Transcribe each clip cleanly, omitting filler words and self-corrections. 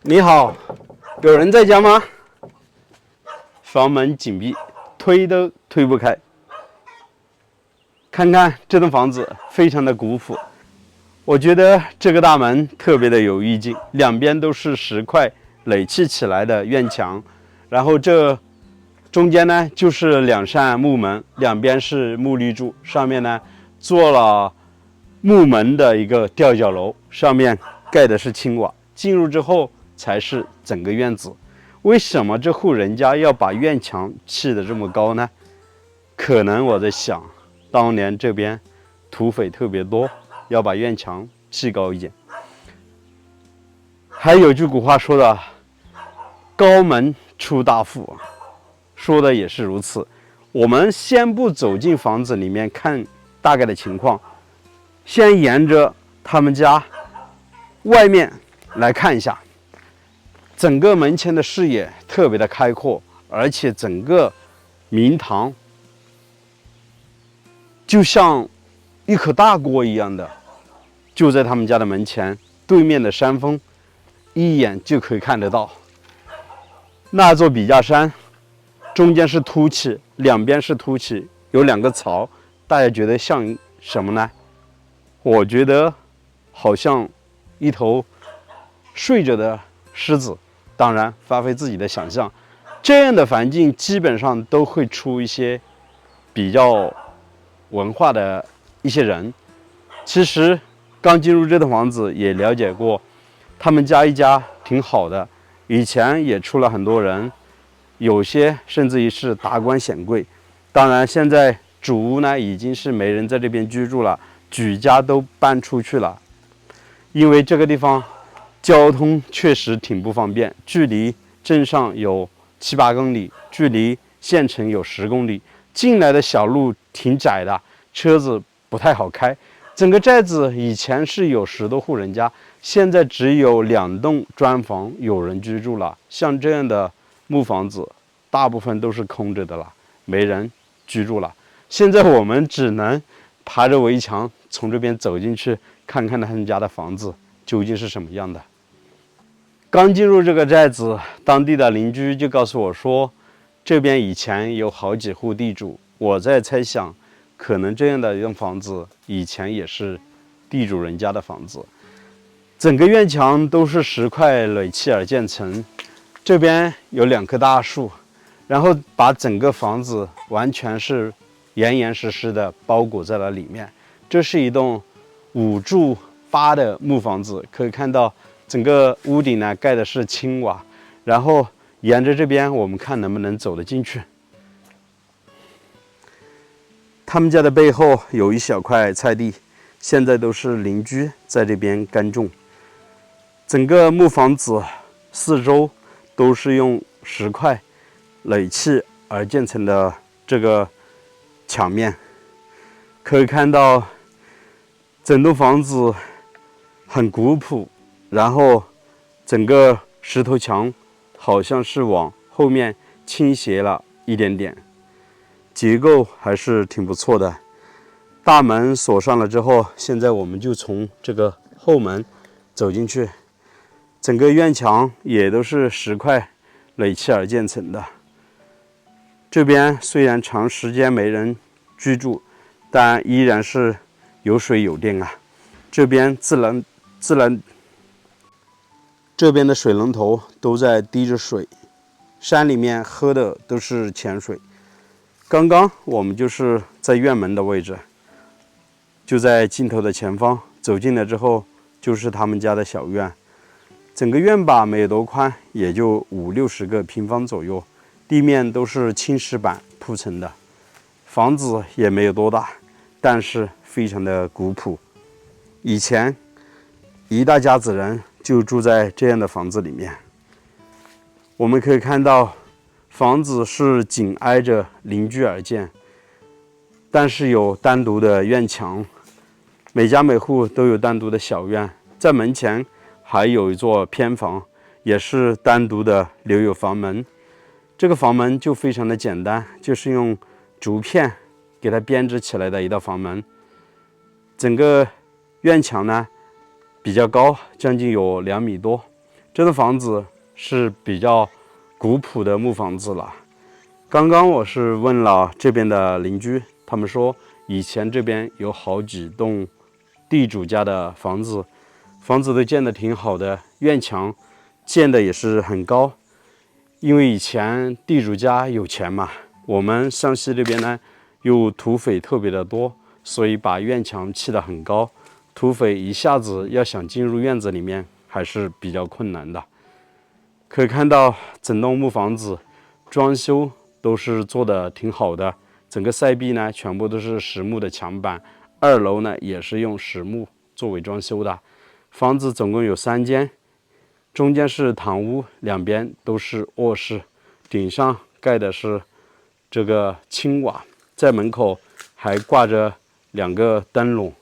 你好，有人在家吗？房门紧闭，推都推不开。看看这栋房子，非常的古朴。我觉得这个大门特别的有意境，两边都是石块垒砌起来的院墙，然后这中间呢就是两扇木门，两边是木立柱，上面呢做了木门的一个吊脚楼，上面盖的是青瓦。进入之后才是整个院子。为什么这户人家要把院墙砌得这么高呢？可能我在想，当年这边土匪特别多，要把院墙砌高一点。还有句古话说的“高门出大富”，说的也是如此。我们先不走进房子里面看大概的情况，先沿着他们家外面来看一下。整个门前的视野特别的开阔，而且整个明堂就像一口大锅一样的，就在他们家的门前，对面的山峰一眼就可以看得到。那座笔架山中间是凸起，两边是凸起，有两个槽，大家觉得像什么呢？我觉得好像一头睡着的狮子。当然发挥自己的想象，这样的环境基本上都会出一些比较文化的一些人。其实刚进入这栋房子也了解过，他们家一家挺好的，以前也出了很多人，有些甚至于是达官显贵。当然现在主屋呢已经是没人在这边居住了，举家都搬出去了，因为这个地方交通确实挺不方便，距离镇上有7、8公里，距离县城有10公里，进来的小路挺窄的，车子不太好开。整个寨子以前是有10多户人家，现在只有2栋砖房有人居住了。像这样的木房子，大部分都是空着的了，没人居住了。现在我们只能爬着围墙从这边走进去，看看他们家的房子究竟是什么样的。刚进入这个寨子，当地的邻居就告诉我说，这边以前有好几户地主。我在猜想，可能这样的一栋房子以前也是地主人家的房子。整个院墙都是石块垒砌而建成，这边有2棵大树，然后把整个房子完全是严严实实的包裹在了里面。这是一栋5柱8的木房子，可以看到整个屋顶呢盖的是青瓦，然后沿着这边我们看能不能走得进去。他们家的背后有一小块菜地，现在都是邻居在这边耕种。整个木房子四周都是用石块垒砌而建成的这个墙面，可以看到整栋房子很古朴，然后整个石头墙好像是往后面倾斜了一点点，结构还是挺不错的。大门锁上了之后，现在我们就从这个后门走进去。整个院墙也都是石块垒砌而建成的。这边虽然长时间没人居住，但依然是有水有电啊。这边这边的水龙头都在滴着水，山里面喝的都是泉水。刚刚我们就是在院门的位置，就在镜头的前方，走进来之后就是他们家的小院。整个院坝没有多宽，也就50、60个平方左右，地面都是青石板铺成的，房子也没有多大，但是非常的古朴。以前一大家子人就住在这样的房子里面。我们可以看到房子是紧挨着邻居而建，但是有单独的院墙，每家每户都有单独的小院，在门前还有一座偏房，也是单独的留有房门。这个房门就非常的简单，就是用竹片给它编织起来的一道房门。整个院墙呢比较高，将近有2米多，这栋房子是比较古朴的木房子了。刚刚我是问了这边的邻居，他们说以前这边有好几栋地主家的房子，房子都建得挺好的，院墙建的也是很高。因为以前地主家有钱嘛，我们湘西这边呢又土匪特别的多，所以把院墙砌得很高，土匪一下子要想进入院子里面还是比较困难的。可以看到整栋木房子装修都是做的挺好的，整个塞壁呢全部都是实木的墙板，2楼呢也是用实木作为装修的。房子总共有3间，中间是堂屋，两边都是卧室，顶上盖的是这个青瓦，在门口还挂着2个灯笼。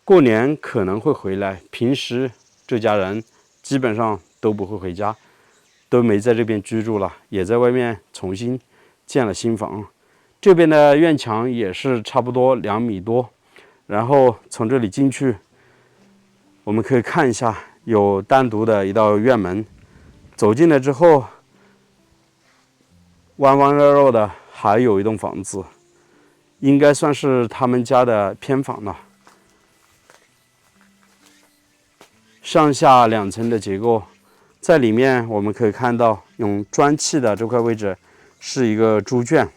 过年可能会回来，平时这家人基本上都不会回家，都没在这边居住了，也在外面重新建了新房。这边的院墙也是差不多2米多，然后从这里进去，我们可以看一下，有单独的一道院门，走进来之后，弯弯绕绕的还有一栋房子，应该算是他们家的偏房了。上下2层的结构，在里面我们可以看到用砖砌的这块位置是一个猪圈，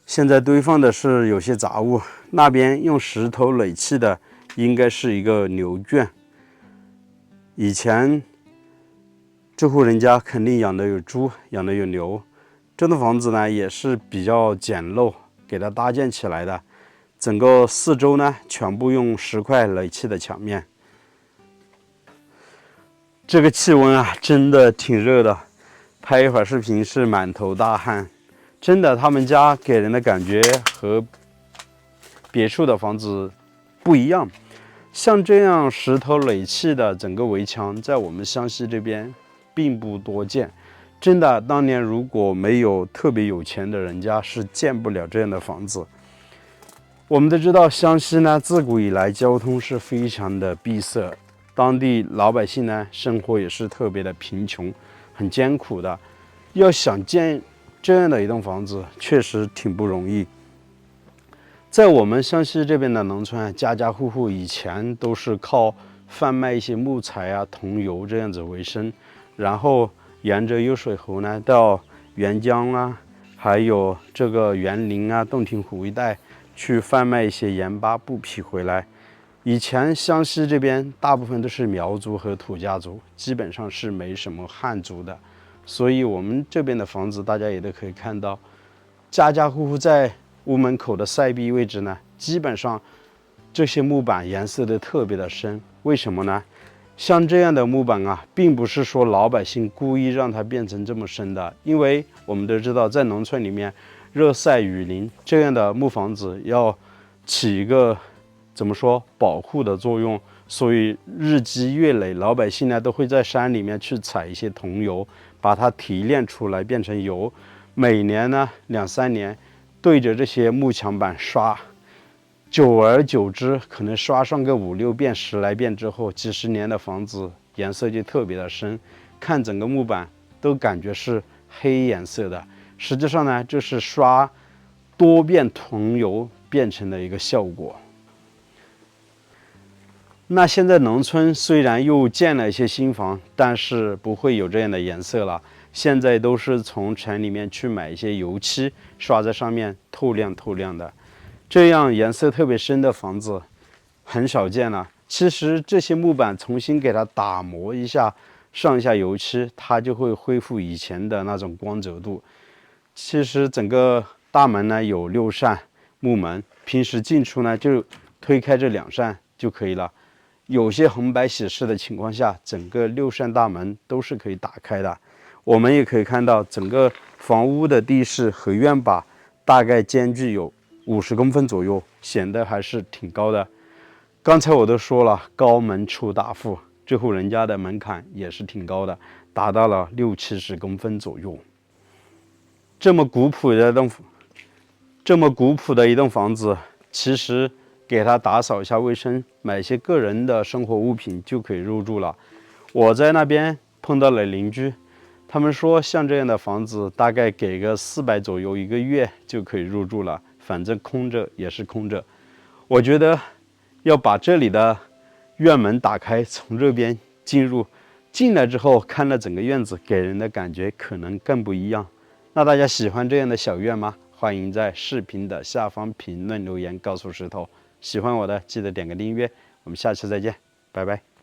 现在堆放的是有些杂物，那边用石头垒砌的应该是一个牛圈。以前这户人家肯定养的有猪，养的有牛。这栋房子呢也是比较简陋，给它搭建起来的。整个四周呢全部用石块垒砌的墙面。这个气温啊真的挺热的，拍一会儿视频是满头大汗。真的，他们家给人的感觉和别墅的房子不一样。像这样石头垒砌的整个围墙，在我们湘西这边并不多见。真的，当年如果没有特别有钱的人家，是建不了这样的房子。我们都知道，湘西呢，自古以来交通是非常的闭塞，当地老百姓呢，生活也是特别的贫穷，很艰苦的。要想建这样的一栋房子，确实挺不容易。在我们湘西这边的农村，家家户户以前都是靠贩卖一些木材啊、桐油这样子为生，然后沿着幽水河呢到沅江啊，还有这个园林啊、洞庭湖一带去贩卖一些盐巴、布匹回来。以前湘西这边大部分都是苗族和土家族，基本上是没什么汉族的，所以我们这边的房子大家也都可以看到，家家户户在屋门口的塞壁位置呢，基本上这些木板颜色都特别的深。为什么呢？像这样的木板啊，并不是说老百姓故意让它变成这么深的，因为我们都知道，在农村里面，热晒雨淋这样的木房子要起一个怎么说保护的作用，所以日积月累，老百姓呢都会在山里面去采一些桐油，把它提炼出来变成油。每年呢2、3年。对着这些木墙板刷，久而久之，可能刷上个5、6遍、10来遍之后，几十年的房子颜色就特别的深，看整个木板都感觉是黑颜色的。实际上呢，这是刷多遍桐油变成的一个效果。那现在农村虽然又建了一些新房，但是不会有这样的颜色了。现在都是从城里面去买一些油漆，刷在上面，透亮透亮的。这样颜色特别深的房子很少见了。其实这些木板重新给它打磨一下，上一下油漆，它就会恢复以前的那种光泽度。其实整个大门呢有6扇木门，平时进出呢就推开这2扇就可以了。有些红白喜事的情况下，整个6扇大门都是可以打开的。我们也可以看到，整个房屋的地势和院把大概间距有50公分左右，显得还是挺高的。刚才我都说了，高门出大户，这户人家的门槛也是挺高的，达到了60、70公分左右。这么古朴的一栋房子，其实给它打扫一下卫生，买一些个人的生活物品就可以入住了。我在那边碰到了邻居，他们说像这样的房子大概给个400左右1个月就可以入住了，反正空着也是空着。我觉得要把这里的院门打开，从这边进入，进来之后看了整个院子，给人的感觉可能更不一样。那大家喜欢这样的小院吗？欢迎在视频的下方评论留言告诉石头。喜欢我的记得点个订阅，我们下期再见，拜拜。